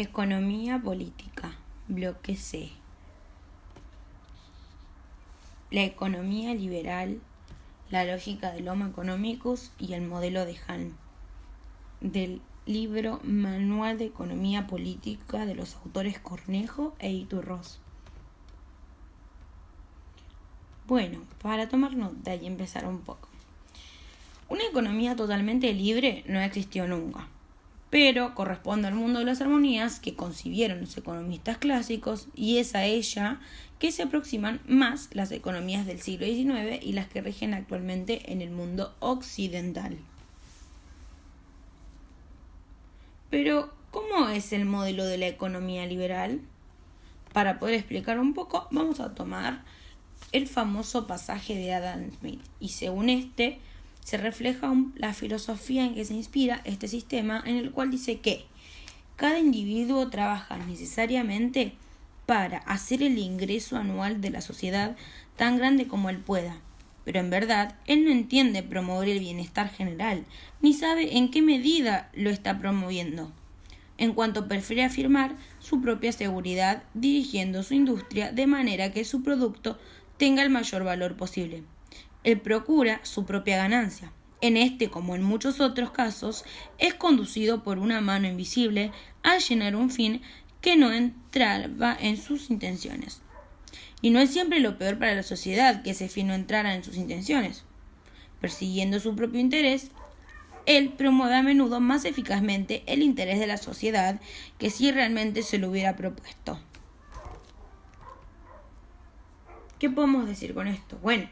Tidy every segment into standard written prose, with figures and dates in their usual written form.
Economía política, bloque C. La economía liberal, la lógica del Homo economicus y el modelo de Halm. Del libro Manual de Economía Política de los autores Cornejo e Iturros. Bueno, para tomar nota y empezar un poco. Una economía totalmente libre no existió nunca, pero corresponde al mundo de las armonías que concibieron los economistas clásicos y es a ella que se aproximan más las economías del siglo XIX y las que rigen actualmente en el mundo occidental. Pero, ¿cómo es el modelo de la economía liberal? Para poder explicar un poco, vamos a tomar el famoso pasaje de Adam Smith y según este se refleja la filosofía en que se inspira este sistema, en el cual dice que cada individuo trabaja necesariamente para hacer el ingreso anual de la sociedad tan grande como él pueda, pero en verdad él no entiende promover el bienestar general, ni sabe en qué medida lo está promoviendo, en cuanto prefiere afirmar su propia seguridad dirigiendo su industria de manera que su producto tenga el mayor valor posible. Él procura su propia ganancia. En este, como en muchos otros casos, es conducido por una mano invisible a llenar un fin que no entraba en sus intenciones. Y no es siempre lo peor para la sociedad que ese fin no entrara en sus intenciones. Persiguiendo su propio interés, él promueve a menudo más eficazmente el interés de la sociedad que si realmente se lo hubiera propuesto. ¿Qué podemos decir con esto? Bueno,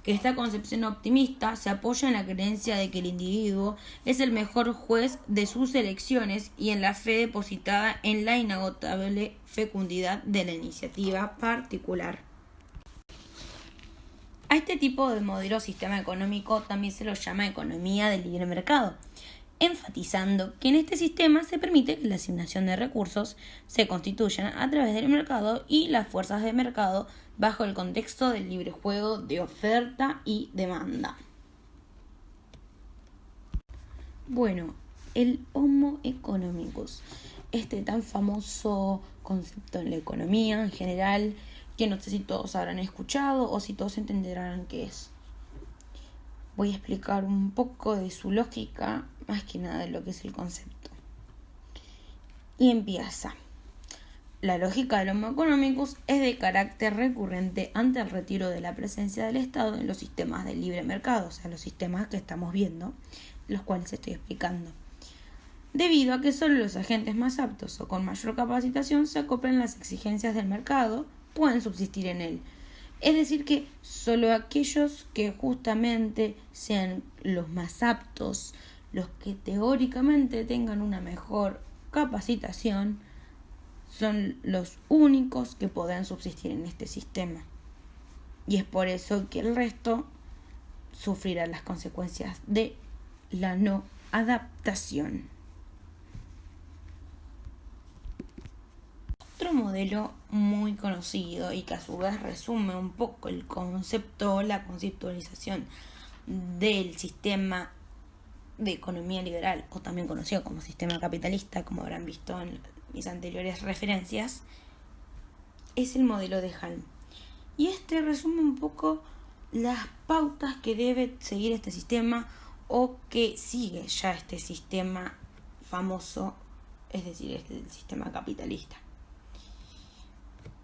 que esta concepción optimista se apoya en la creencia de que el individuo es el mejor juez de sus elecciones y en la fe depositada en la inagotable fecundidad de la iniciativa particular. A este tipo de modelo o sistema económico también se lo llama economía del libre mercado, enfatizando que en este sistema se permite que la asignación de recursos se constituyan a través del mercado y las fuerzas de mercado bajo el contexto del libre juego de oferta y demanda. Bueno, el Homo economicus, este tan famoso concepto en la economía en general, que no sé si todos habrán escuchado o si todos entenderán qué es. Voy a explicar un poco de su lógica, más que nada de lo que es el concepto. Y empieza. La lógica del Homo economicus es de carácter recurrente ante el retiro de la presencia del Estado en los sistemas del libre mercado, o sea, los sistemas que estamos viendo, los cuales estoy explicando. Debido a que solo los agentes más aptos o con mayor capacitación se acoplan a las exigencias del mercado, pueden subsistir en él. Es decir que solo aquellos que justamente sean los más aptos, los que teóricamente tengan una mejor capacitación, son los únicos que podrán subsistir en este sistema. Y es por eso que el resto sufrirá las consecuencias de la no adaptación. Otro modelo muy conocido y que a su vez resume un poco el concepto, la conceptualización del sistema de economía liberal, o también conocido como sistema capitalista, como habrán visto en mis anteriores referencias, es el modelo de Halm. Y este resume un poco las pautas que debe seguir este sistema o que sigue ya este sistema famoso, es decir, este sistema capitalista.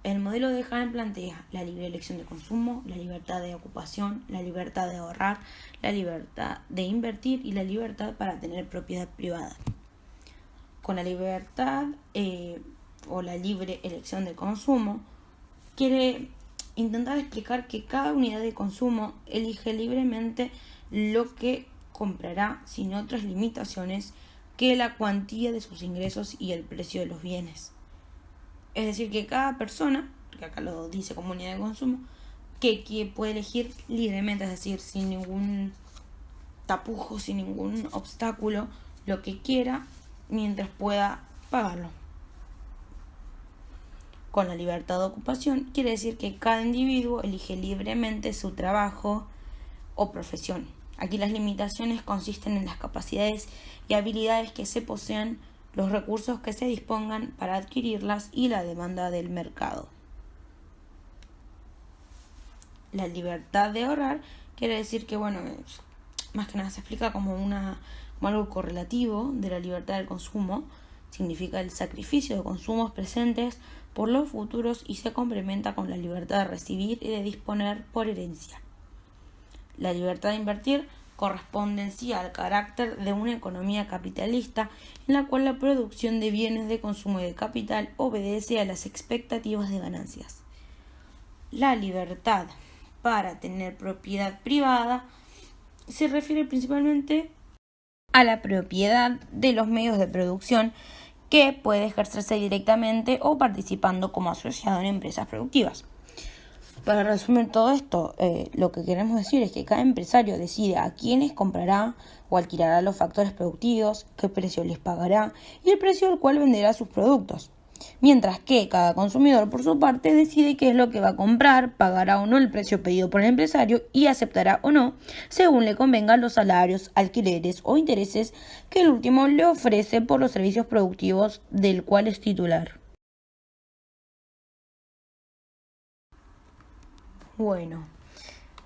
El modelo de Halm plantea la libre elección de consumo, la libertad de ocupación, la libertad de ahorrar, la libertad de invertir y la libertad para tener propiedad privada. Con la libertad o la libre elección de consumo, quiere intentar explicar que cada unidad de consumo elige libremente lo que comprará sin otras limitaciones que la cuantía de sus ingresos y el precio de los bienes. Es decir, que cada persona, que acá lo dice como unidad de consumo, que puede elegir libremente, es decir, sin ningún tapujo, sin ningún obstáculo, lo que quiera mientras pueda pagarlo. Con la libertad de ocupación quiere decir que cada individuo elige libremente su trabajo o profesión. Aquí las limitaciones consisten en las capacidades y habilidades que se posean los recursos que se dispongan para adquirirlas y la demanda del mercado. La libertad de ahorrar quiere decir que, más que nada se explica como algo correlativo de la libertad del consumo. Significa el sacrificio de consumos presentes por los futuros y se complementa con la libertad de recibir y de disponer por herencia. La libertad de invertir corresponde en sí al carácter de una economía capitalista en la cual la producción de bienes de consumo y de capital obedece a las expectativas de ganancias. La libertad para tener propiedad privada se refiere principalmente a la propiedad de los medios de producción que puede ejercerse directamente o participando como asociado en empresas productivas. Para resumir todo esto, lo que queremos decir es que cada empresario decide a quiénes comprará o alquilará los factores productivos, qué precio les pagará y el precio al cual venderá sus productos. Mientras que cada consumidor, por su parte, decide qué es lo que va a comprar, pagará o no el precio pedido por el empresario y aceptará o no, según le convengan los salarios, alquileres o intereses que el último le ofrece por los servicios productivos del cual es titular. Bueno,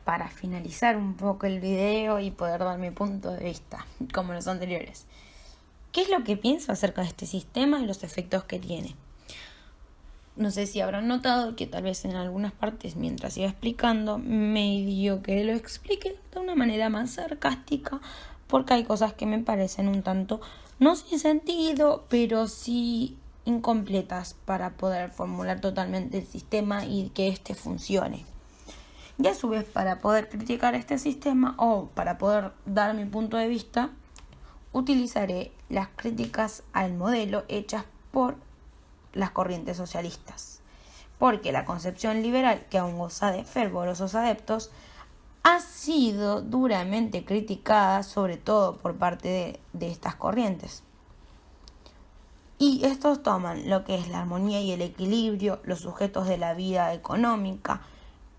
para finalizar un poco el video y poder dar mi punto de vista, como los anteriores, ¿qué es lo que pienso acerca de este sistema y los efectos que tiene? No sé si habrán notado que tal vez en algunas partes, mientras iba explicando, medio que lo explique de una manera más sarcástica, porque hay cosas que me parecen un tanto, no sin sentido, pero sí incompletas para poder formular totalmente el sistema y que éste funcione. Y a su vez, para poder criticar este sistema o para poder dar mi punto de vista, utilizaré las críticas al modelo hechas por las corrientes socialistas, porque la concepción liberal, que aún goza de fervorosos adeptos, ha sido duramente criticada, sobre todo por parte de estas corrientes. Y estos toman lo que es la armonía y el equilibrio, los sujetos de la vida económica,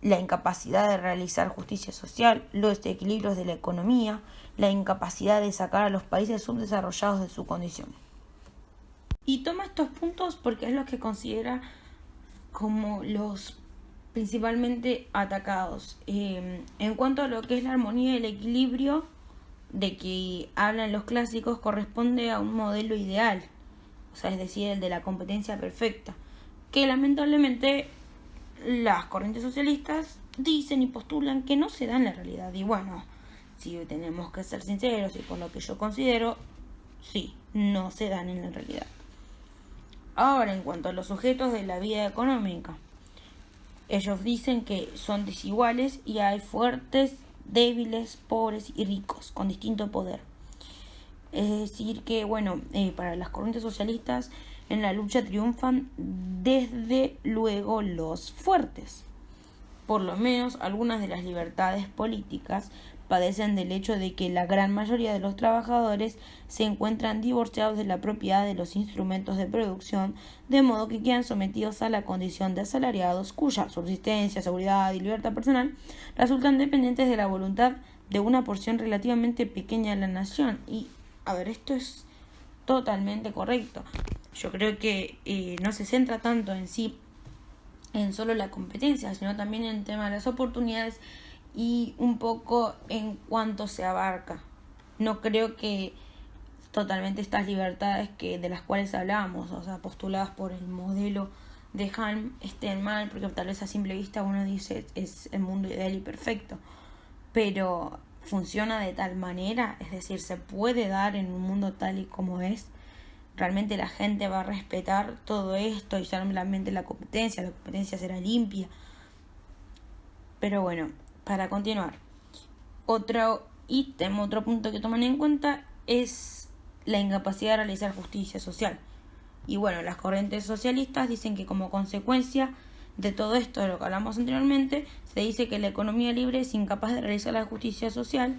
la incapacidad de realizar justicia social, los equilibrios de la economía, la incapacidad de sacar a los países subdesarrollados de su condición. Y toma estos puntos porque es lo que considera como los principalmente atacados. En cuanto a lo que es la armonía y el equilibrio de que hablan los clásicos, corresponde a un modelo ideal, es decir, el de la competencia perfecta, que lamentablemente las corrientes socialistas dicen y postulan que no se da en la realidad. Y si tenemos que ser sinceros y por lo que yo considero, sí, no se dan en la realidad. Ahora, en cuanto a los sujetos de la vida económica, ellos dicen que son desiguales y hay fuertes, débiles, pobres y ricos, con distinto poder. Es decir que, para las corrientes socialistas, en la lucha triunfan desde luego los fuertes. Por lo menos algunas de las libertades políticas padecen del hecho de que la gran mayoría de los trabajadores se encuentran divorciados de la propiedad de los instrumentos de producción, de modo que quedan sometidos a la condición de asalariados cuya subsistencia, seguridad y libertad personal resultan dependientes de la voluntad de una porción relativamente pequeña de la nación. Y, esto es totalmente correcto. Yo creo que no se centra tanto en sí, en solo la competencia, sino también en el tema de las oportunidades y un poco en cuánto se abarca. No creo que totalmente estas libertades de las cuales hablábamos, postuladas por el modelo de Halm, estén mal, porque tal vez a simple vista uno dice es el mundo ideal y perfecto, pero funciona de tal manera, es decir, se puede dar en un mundo tal y como es. Realmente la gente va a respetar todo esto y solamente la competencia será limpia. Pero para continuar, otro punto que toman en cuenta es la incapacidad de realizar justicia social. Y las corrientes socialistas dicen que como consecuencia de todo esto, de lo que hablamos anteriormente, se dice que la economía libre es incapaz de realizar la justicia social.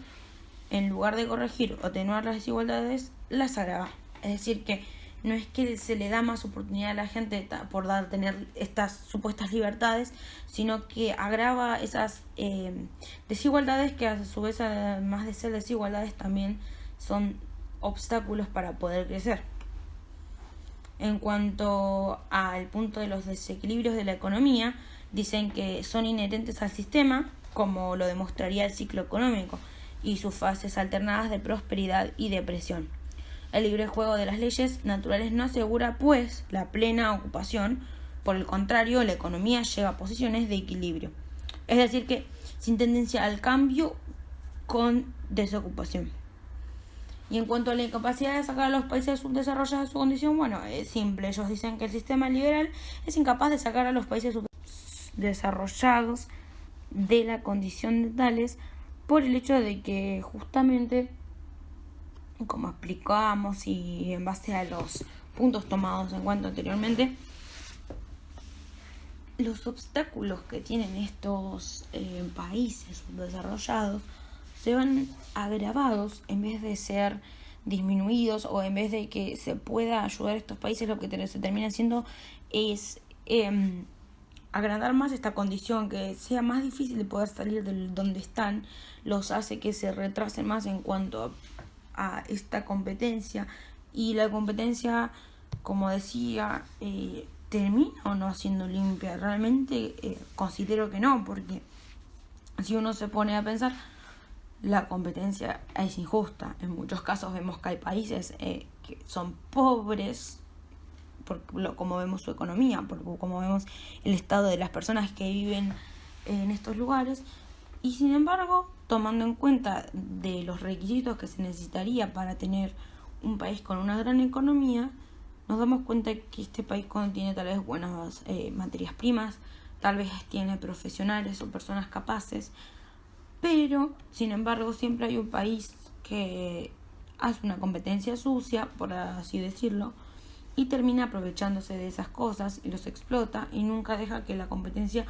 En lugar de corregir o atenuar las desigualdades, las agrava. Es decir, que no es que se le da más oportunidad a la gente por tener estas supuestas libertades, sino que agrava esas desigualdades que a su vez, además de ser desigualdades, también son obstáculos para poder crecer. En cuanto al punto de los desequilibrios de la economía, dicen que son inherentes al sistema, como lo demostraría el ciclo económico y sus fases alternadas de prosperidad y depresión. El libre juego de las leyes naturales no asegura, pues, la plena ocupación. Por el contrario, la economía lleva a posiciones de equilibrio. Es decir, que sin tendencia al cambio con desocupación. Y en cuanto a la incapacidad de sacar a los países subdesarrollados de su condición, bueno, es simple. Ellos dicen que el sistema liberal es incapaz de sacar a los países subdesarrollados de la condición de tales por el hecho de que justamente, como explicábamos y en base a los puntos tomados en cuenta anteriormente, los obstáculos que tienen estos países subdesarrollados se van agravados en vez de ser disminuidos, o en vez de que se pueda ayudar a estos países, lo que se termina haciendo es agrandar más esta condición, que sea más difícil de poder salir de donde están, los hace que se retrasen más en cuanto a esta competencia. Y la competencia, como decía, ¿termina o no siendo limpia? Realmente considero que no, porque si uno se pone a pensar, la competencia es injusta. En muchos casos vemos que hay países que son pobres, por como vemos su economía, por como vemos el estado de las personas que viven en estos lugares, y sin embargo, tomando en cuenta de los requisitos que se necesitaría para tener un país con una gran economía, nos damos cuenta que este país contiene tal vez buenas materias primas, tal vez tiene profesionales o personas capaces, pero sin embargo siempre hay un país que hace una competencia sucia, por así decirlo, y termina aprovechándose de esas cosas y los explota y nunca deja que la competencia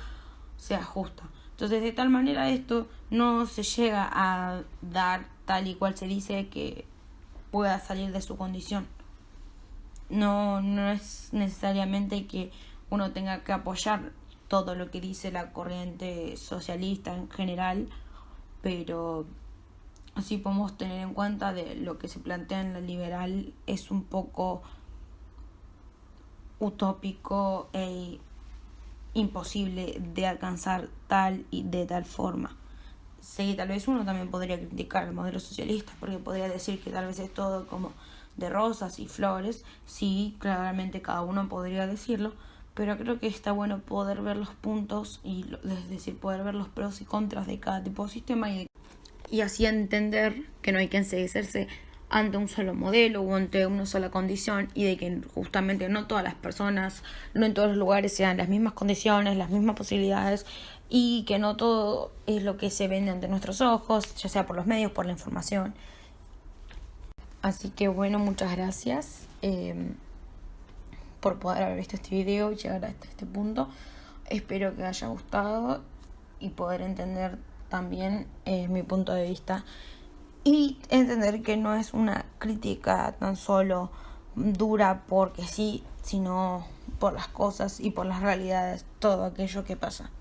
sea justa. Entonces, de tal manera esto no se llega a dar tal y cual se dice que pueda salir de su condición. No es necesariamente que uno tenga que apoyar todo lo que dice la corriente socialista en general, pero sí podemos tener en cuenta de lo que se plantea en la liberal es un poco utópico e imposible de alcanzar tal y de tal forma. Sí, tal vez uno también podría criticar el modelo socialista, porque podría decir que tal vez es todo como de rosas y flores. Sí, claramente cada uno podría decirlo, pero creo que está bueno poder ver los puntos y es decir, poder ver los pros y contras de cada tipo de sistema y así entender que no hay que enseguecerse ante un solo modelo o ante una sola condición, y de que justamente no todas las personas, no en todos los lugares sean las mismas condiciones, las mismas posibilidades, y que no todo es lo que se vende ante nuestros ojos, ya sea por los medios, por la información. Así que bueno, muchas gracias por poder haber visto este video y llegar hasta este punto. Espero que haya gustado y poder entender también mi punto de vista y entender que no es una crítica tan solo dura porque sí, sino por las cosas y por las realidades, todo aquello que pasa.